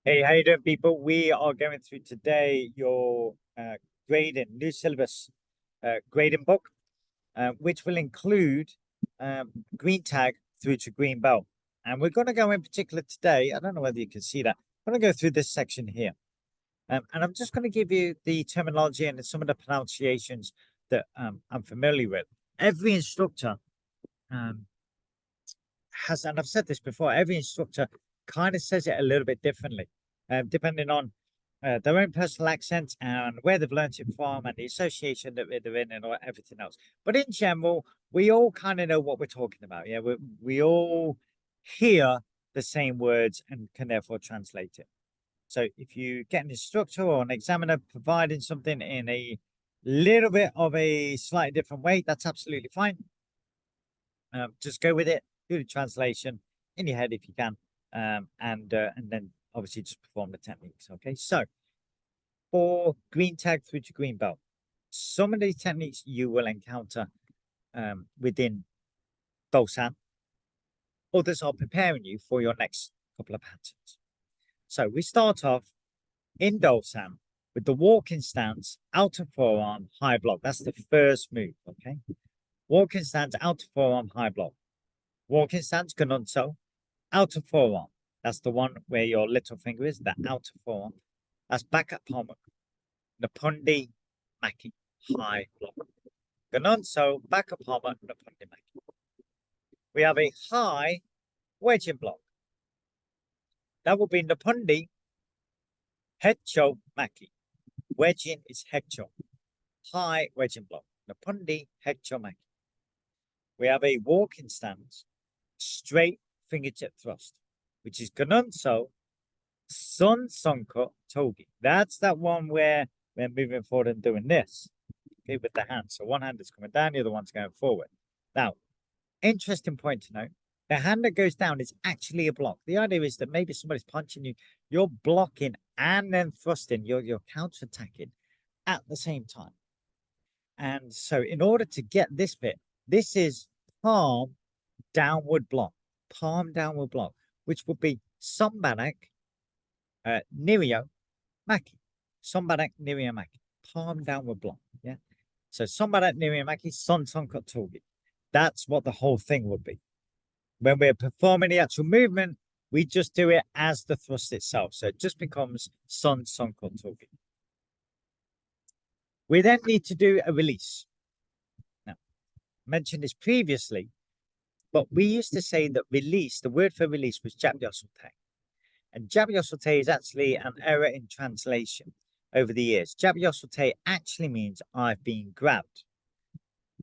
Hey, how you doing, people? We are going through today your grading, new syllabus grading book, which will include green tag through to green belt. And we're going to go in particular today. I don't know whether you can see that. I'm going to go through this section here. And I'm just going to give you the terminology and some of the pronunciations that I'm familiar with. Every instructor has, and I've said this before, every instructor kind of says it a little bit differently, depending on their own personal accent and where they've learned it from and the association that they're in and everything else. But in general, we all kind of know what we're talking about. Yeah, we all hear the same words and can therefore translate it. So if you get an instructor or an examiner providing something in a little bit of a slightly different way, that's absolutely fine. Just go with it, do the translation in your head if you can, and then obviously just perform the techniques. Okay, so for green tag through to green belt, some of these techniques you will encounter within Dosan. Others are preparing you for your next couple of patterns. So we start off in Dosan with the walking stance, outer forearm, high block. That's the first move. Okay, walking stance, outer forearm, high block. Walking stance, Ganunso, outer forearm. That's the one where your little finger is, the outer forearm. That's back at palm. Napundi Maki, high block. Ganunso, back at palm, Napundi Maki. We have a high wedging block. That will be Napundi Hecho Maki. Wedging is Hecho. High wedging block. Napundi Hecho Maki. We have a walking stance, straight fingertip thrust, which is Ganunso Sun Sonko Togi. That's that one where we're moving forward and doing this, okay, with the hand. So one hand is coming down, the other one's going forward. Now, interesting point to note, the hand that goes down is actually a block. The idea is that maybe somebody's punching you, you're blocking and then thrusting, you're counter-attacking at the same time. And so in order to get this bit, this is palm downward block, which would be Sombanak, Nirio, Maki. Sombanak, Nirio, Maki. Palm downward block. Yeah. So Sombanak, Nirio, Maki, Son Sonkot Togi. That's what the whole thing would be. When we're performing the actual movement, we just do it as the thrust itself. So it just becomes Son Sonkot Togi. We then need to do a release. Now, I mentioned this previously, but we used to say that release, the word for release was Jabyosote. And Jabyosote is actually an error in translation over the years. Jabyosote actually means I've been grabbed,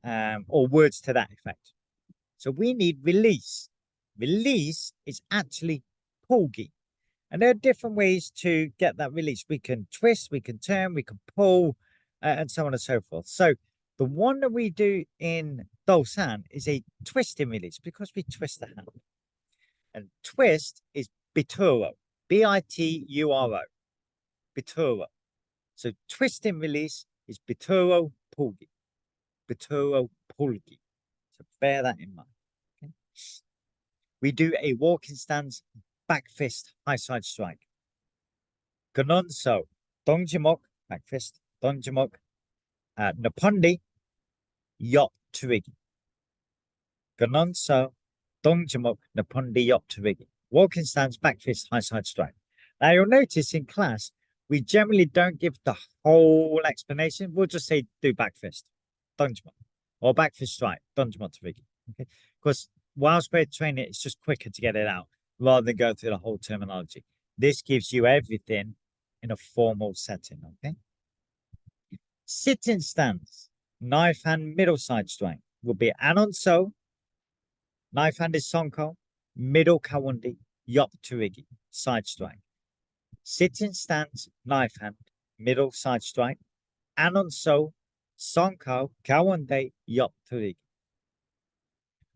or words to that effect. So we need release. Release is actually pulgi. And there are different ways to get that release. We can twist, we can turn, we can pull, and so on and so forth. So the one that we do in Dosan is a twisting release because we twist the hand. And twist is bituro, B-I-T-U-R-O, bituro. So twisting release is bituro pulgi, bituro pulgi. So bear that in mind. Okay? We do a walking stance, back fist, high side strike. Ganunso, dongjimok, back fist, dongjimok, napundi, yop turigi. Ganunso, dongjimok, napundi, yop turigi. Walking stance, back fist, high side strike. Now you'll notice in class, we generally don't give the whole explanation. We'll just say do back fist, dongjimok, or back fist strike, dongjimok turigi. Okay, because whilst we're training, it's just quicker to get it out rather than go through the whole terminology. This gives you everything in a formal setting, okay? Sitting stance, knife hand, middle side strike will be anonso, knife hand is sonko, middle kawundi, yop turigi, side strike. Sitting stance, knife hand, middle side strike, anonso, sonko, kawundi, yop turigi.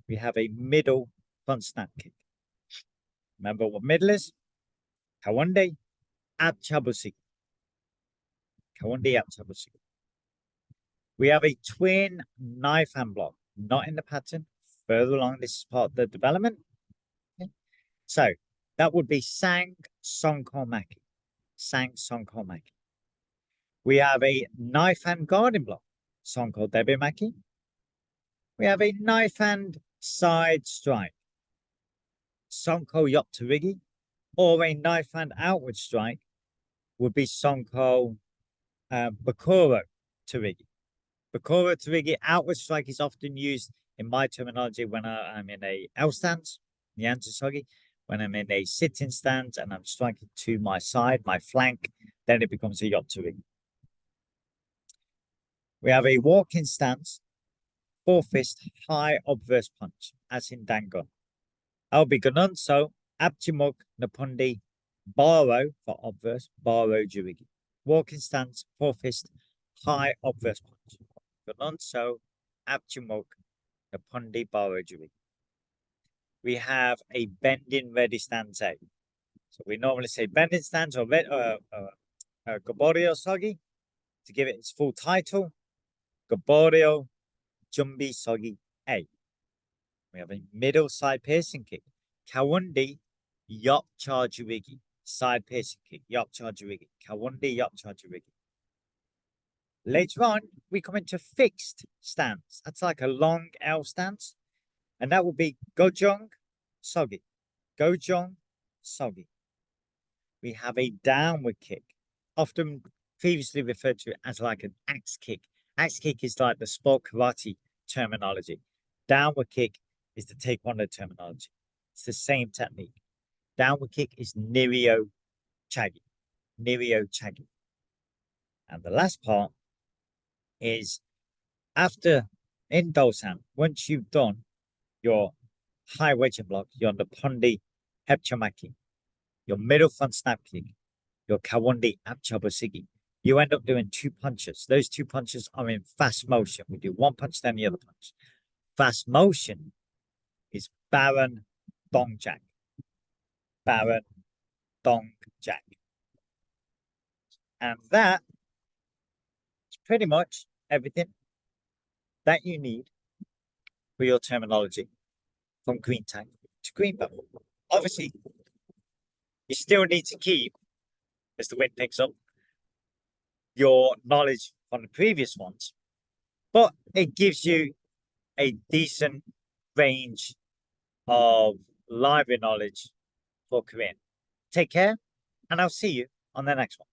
We have a middle front snap kick. Remember what middle is? Kawundi, ab chabusi. Kawundi, ab chabusi. We have a twin knife hand block, not in the pattern. Further along, this is part of the development. Okay. So that would be Sang Sonko Maki. sang Sonko Maki. We have a knife hand guarding block, Sonko Debe Maki. We have a knife hand side strike, Sonko Yoptarigi, or a knife hand outward strike would be Sonko Bakuro Tarigi. Bakuro Tarigi outward strike is often used in my terminology when I'm in a L stance, the Antasogi, when I'm in a sitting stance and I'm striking to my side, my flank, then it becomes a Yoptarigi. We have a walking stance, 4-fist high obverse punch, as in Dango. I'll be Ganunso, Abchimuk, Napundi, Baro for obverse, Baro Jurigi. Walking stance, 4-fist high obverse punch. Ganunso, Abchimuk, Napundi, Baro Jurigi. We have a bending ready stance A. So we normally say bending stance or Gaborio Sogi to give it its full title. Gaborio Jumbi Sogi A. We have a middle side piercing kick. Kawundi Yop Charjurigi. Side piercing kick. Yop Charjurigi. Kawundi Yop Charjurigi. Later on, we come into fixed stance. That's like a long L stance. And that will be Gojong Sogi. Gojong Sogi. We have a downward kick, often previously referred to as like an axe kick. Axe kick is like the sport karate terminology. Downward kick is the taekwondo terminology. It's the same technique. Downward kick is Nirio Chagi. Nirio Chagi. And the last part is after in Dosan, once you've done your high wedge block, your Napondi Hepchamaki, your middle front snap kick, your Kawundi Apchabosigi, you end up doing 2 punches. Those 2 punches are in fast motion. We do 1 punch, then the other punch. Fast motion is Baron Dongjak. Baron Dongjak. And that is pretty much everything that you need for your terminology from green tank to green belt. Obviously, you still need to keep, as the wind picks up, your knowledge from the previous ones, but it gives you a decent range of library knowledge for Korean. Take care, and I'll see you on the next one.